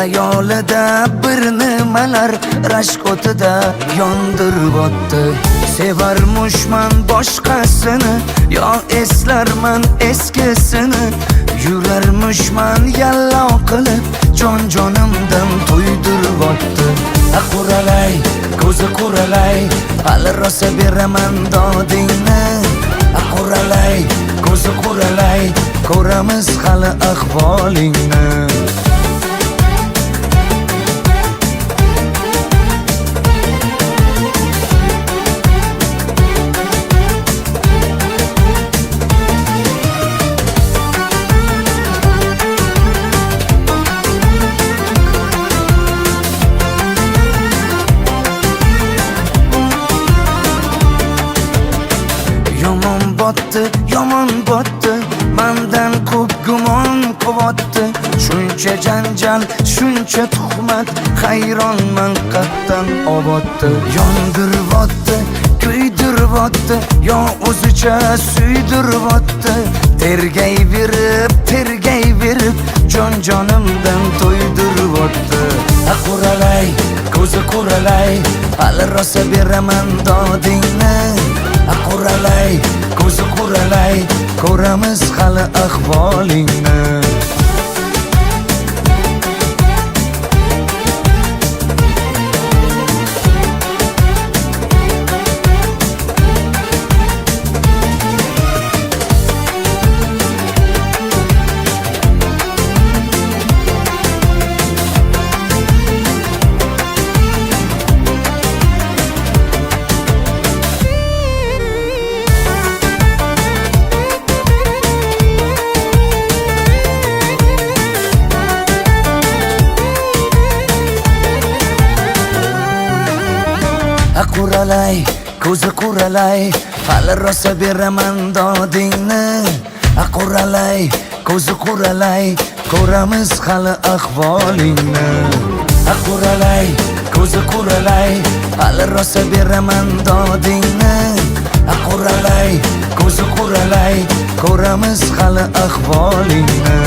Xayolida bir nimalar rashk o'tida yondirib o'tdi. Sevarmushman boshqasini, yo eslarman eskisini. Yurarmushman yallo qilib, jonimdan to'ydirib o'tdi. Quralay, ko'zi quralay, hali rosa beraman dodingni. Quralay, ko'zi quralay, ko'ramiz hali ahvolingni. Yomon botdi, mendan ko'p gumon quvotdi. Shuncha janjal, shuncha tuhmat, hayronman qattan oboddi. Yondiribotdi, kuydiribotdi, yo o'zicha suydiribotdi. Tergayverib, jonimdan to'ydiribotdi. Quralay, ko'zi quralay, hali rosa beraman dodingni. Quralay, ko'zi quralay, ko'ramiz hali ahvolingni. Quralay, ko'zi quralay, hali rosa beraman dodingni. Quralay, ko'zi quralay, ko'ramiz hali ahvolingni. Quralay, ko'zi quralay, hali rosa beraman dodingni. Quralay, ko'zi quralay, ko'ramiz hali ahvolingni.